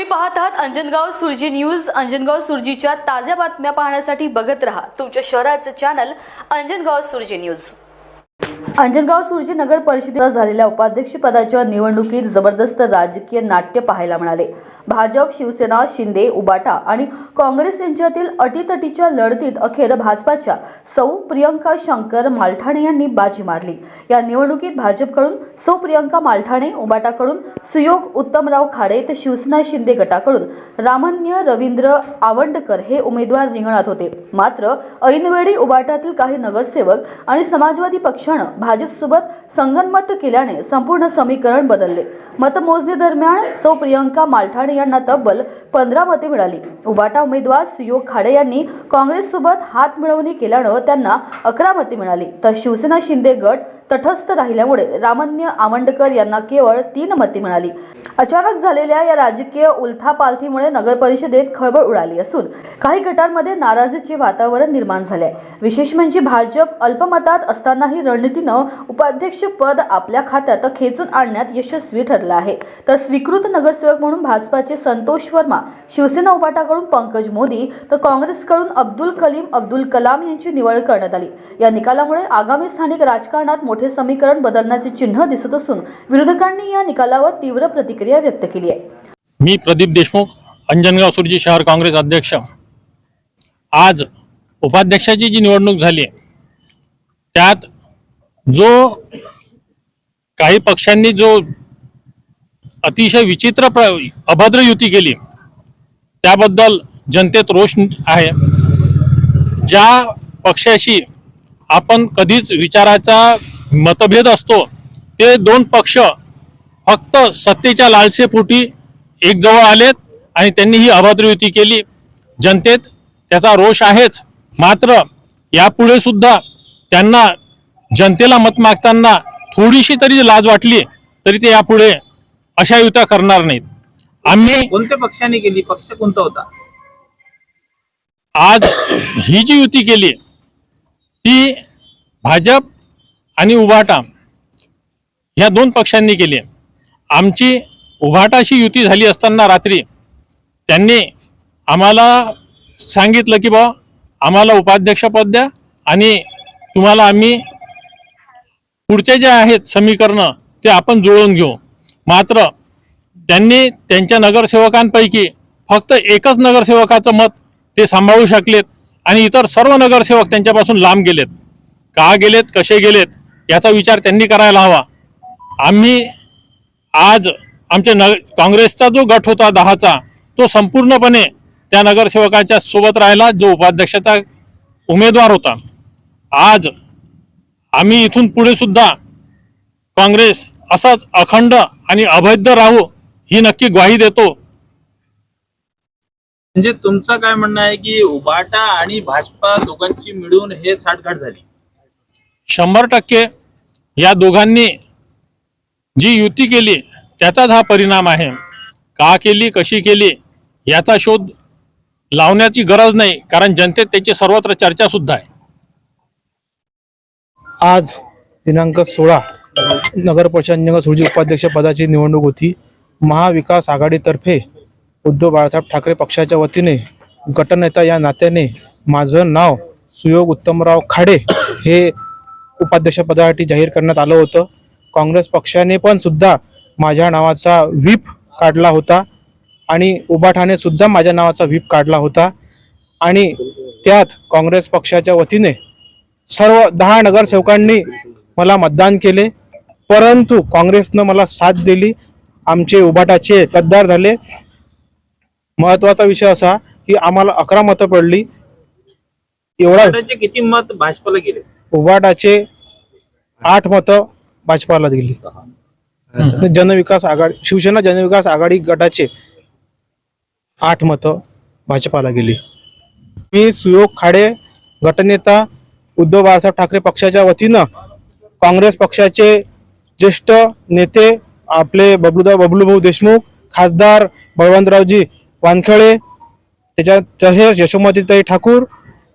तुम्ही पाहत आहात अंजनगाव सुरजी न्यूज। अंजनगाव सुरजीच्या ताज्या बातम्या पाहण्यासाठी बघत रहा तुमच्या शहराचे चॅनल अंजनगाव सुरजी न्यूज। अंजनगाव सुरजी नगर परिषदेत झालेल्या उपाध्यक्ष पदाच्या निवडणुकीत जबरदस्त राजकीय नाट्य पाहायला मिळाले। भाजप, शिवसेना, शिंदे, उबाटा आणि काँग्रेस यांच्यातील अटीतटीच्या लढतीत अखेर भाजपाच्या सौ प्रियंका शंकर मालठाणे यांनी बाजी मारली। या निवडणुकीत भाजपकडून सौ प्रियंका मालठाणे, उबाटाकडून सुयोग उत्तमराव खाडे तर शिवसेना शिंदे गटाकडून रामन्य रवींद्र आवंडकर हे उमेदवार रिंगणात होते। मात्र ऐनवेळी उबाटातील काही नगरसेवक आणि समाजवादी पक्षाने भाजपसोबत संगनमत केल्याने संपूर्ण समीकरण बदलले। मतमोजणी दरम्यान सौ प्रियंका मालठाणे यांना तब्बल 15 मते मिळाली। उबाटा उमेदवार सुयोग खाडे यांनी काँग्रेससोबत हात मिळवणी केल्याने त्यांना 11 मते मिळाली, तर शिवसेना शिंदे गट तटस्थ राहिल्यामुळे रामन्य आवंडकर यांना केवळ 3 मते मिळाली। अचानक झालेल्या या राजकीय उलथापालथीमुळे नगर परिषदेत खळबळ उडाली असून काही गटांमध्ये नाराजीचे वातावरण निर्माण झाले आहे। विशेष म्हणजे भाजप अल्पमतात असतानाही रणनीतीने उपाध्यक्ष पद आपल्या खात्यात खेचून आणण्यात यशस्वी ठरला आहे। तर स्वीकृत नगरसेवक म्हणून भाजपाचे संतोष वर्मा, शिवसेना उबाटाकडून पंकज मोदी तर काँग्रेसकडून अब्दुल कलाम यांची निवड करण्यात आली। या निकालामुळे आगामी स्थानिक राजकारणात मोठे समीकरण बदलण्याचे चिन्ह दिसत असून विरोधकांनी या निकालावर तीव्र प्रतिक्रिया व्यक्त केली आहे। मी प्रदीप देशमुख, अंजनगाव सुरजी शहर काँग्रेस अध्यक्ष। आज उपाध्यक्षाची जी निवडणूक झाली त्यात जो काही पक्षांनी जो अतिशय विचित्र अभद्र युती केली त्याबद्दल जनतेत रोष आहे। ज्या पक्षाशी आपण कधीच विचाराचा मतभेद असतो ते दोन पक्ष फक्त सत्तेच्या लालसेपोटी एक जवळ आलेत आणि त्यांनी ही अभद्र युती केली। जनतेत त्याचा रोष आहेच, मात्र यापुढे सुद्धा त्यांना जनतेला मत मागताना थोडीशी तरी लाज वाटली तरी ते यापुढे अशा युत्या करणार नाहीत। आम्ही कोणत्या पक्षाने केली? पक्ष कोणता होता? आज ही जी युती केली ती भाजप आणि उबाटा या दोन पक्षांनी केली। आमची उबाटाशी युती झाली असताना रात्री त्यांनी आम्हाला सांगितलं की बा आम्हाला उपाध्यक्षपद द्या आणि तुम्हाला आम्ही पुढचे जे आहेत समीकरणं ते आपण जुळवून घेऊ। मात्र त्यांनी त्यांच्या नगरसेवकांपैकी फक्त एकच नगरसेवकाचं मत ते सांभाळू शकलेत आणि इतर सर्व नगरसेवक त्यांच्यापासून लांब गेलेत। का गेलेत, कसे गेलेत याचा विचार त्यांनी करायला हवा। आम्ही आज आमच्या काँग्रेसचा जो गट होता 10चा तो संपूर्णपणे त्या नगरसेवकाच्या सोबत राहिला जो उपाध्यक्षाचा उमेदवार होता। आज आम्ही इथून पुढे सुद्धा काँग्रेस असाच अखंड आणि अभेद्य राहू ही नक्की ग्वाही देतो। म्हणजे तुमचं काय म्हणणं आहे की उबाटा आणि भाजपा दोघांची मिळून हे साठगाठ झाली? 100% या दोघांनी जी युती केली त्याचाच हा परिणाम आहे। का केली, कशी केली याचा शोध लावण्याची गरज नाही, कारण जनतेत त्याची सर्वत्र चर्चा सुद्धा आहे। आज दिनांक 16 नगर परिषद अंजनगाव सुरजी उपाध्यक्ष पदाची निवडणूक होती। महाविकास आघाडीतर्फे उद्धव बाळासाहेब ठाकरे पक्षाच्या वतीने गटनेता या नात्याने माझं नाव सुयोग उत्तमराव खाडे हे उपाध्यक्षपदासाठी जाहीर करण्यात आलं होतं। काँग्रेस पक्षाने पण सुद्धा माझ्या नावाचा व्हीप काढला होता आणि उबाठाने सुद्धा माझ्या नावाचा व्हीप काढला होता आणि त्यात काँग्रेस पक्षाच्या वतीने सर्व 10 नगरसेवकांनी मला मतदान केले, परंतु काँग्रेसनं मला साथ दिली। आमचे उबाटाचे गद्दार झाले। महत्वाचा विषय असा की आम्हाला 11 मतं पडली। एवढा किती मत भाजपला गेले? उबाटाचे 8 मतं भाजपाला दिली। जनविकास आघाडी शिवसेना जनविकास आघाडी गटाचे 8 मतं भाजपाला गेली। मी सुयोग खाडे गटनेता उद्धव बाळासाहेब ठाकरे पक्षाच्या वतीनं काँग्रेस पक्षाचे ज्येष्ठ नेते आपले बबलूभाऊ देशमुख, खासदार बळवंतरावजी वानखेडे, तसेच यशोमतीताई ठाकूर,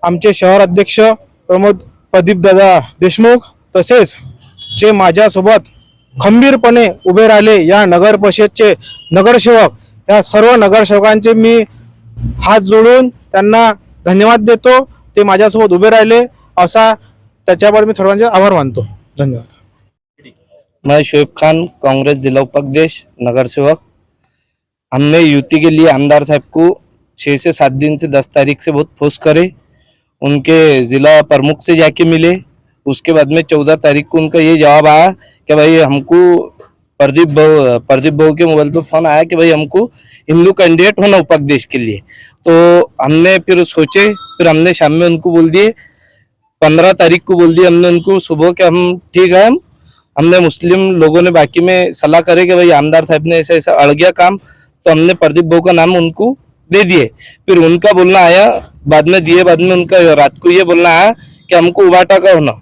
आमचे शहर अध्यक्ष प्रदीप दादा देशमुख, तसेच जे माझ्यासोबत खंबीरपणे उभे राहिले या नगर परिषदचे नगरसेवक या सर्व नगरसेवकांचे मी हात जोडून त्यांना धन्यवाद देतो. ते माझ्यासोबत उभे राहिले असा त्याच्यावर मी सर्वांचे आभार मानतो. धन्यवाद. मैं शोएब खान, कांग्रेस जिला उपाध्यक्ष, नगर सेवक. हमने युति के लिए आमदार साहब को 6 से 7 दिन से 10 तारीख से बहुत फोर्स करे. उनके जिला प्रमुख से जाके मिले. उसके बाद में 14 तारीख को उनका ये जवाब आया कि भाई हमको प्रदीप भाऊ के मोबाइल पे फोन आया कि भाई हमको हिंदू कैंडिडेट होना उपाध्यक्ष के लिए. तो हमने फिर सोचे, फिर हमने शाम में उनको बोल दिए, 15 तारीख को बोल दिया हमने उनको सुबह कि हम ठीक है. हमने मुस्लिम लोगों ने बाकी में सलाह करे कि भाई आमदार साहब ने ऐसा ऐसा अड़ गया काम, तो हमने प्रदीप भाऊ का नाम उनको दे दिए. फिर उनका बोलना आया बाद में दिए, बाद में उनका रात को ये बोलना आया कि हमको उबाटा का होना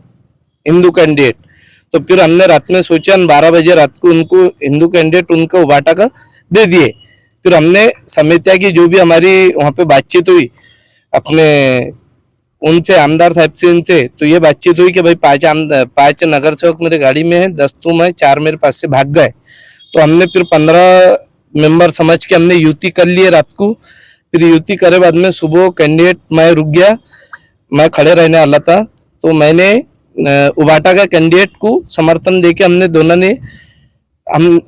हिंदू कैंडिडेट. तो फिर हमने रात में सोचा 12 बजे रात को उनको हिंदू कैंडिडेट उनका उबाटा का दे दिए. फिर हमने समितिया की जो भी हमारी वहाँ पे बातचीत हुई अपने उनसे आमदार साहब से, इनसे तो ये बातचीत हुई कि भाई 5 नगर सेवक मेरे गाड़ी में है, 10 तो मैं, 4 मेरे पास से भाग गए. तो हमने फिर 15 मेंबर समझ के हमने युति कर लिए रात को. फिर युति करे बाद में सुबह कैंडिडेट मैं रुक गया, मैं खड़े रहने वाला था. तो मैंने उबाटा का कैंडिडेट को समर्थन देके हमने दोनों ने हम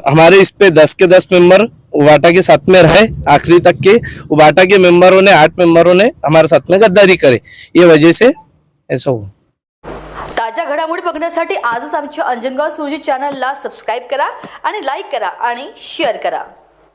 हमारे इस पे 10 के 10 मेंबर उबाटा के साथ में रहे आखिरी तक के. उबाटा के मेंबरों ने 8 मेंबरों ने हमारे साथ में गद्दारी करे. ये वजह से ऐसा हुआ. ताज्या घडामोडी बघण्यासाठी आजच आमच्या अंजनगाव सुरजी चॅनलला सबस्क्राईब करा आणि लाईक करा आणि शेअर करा.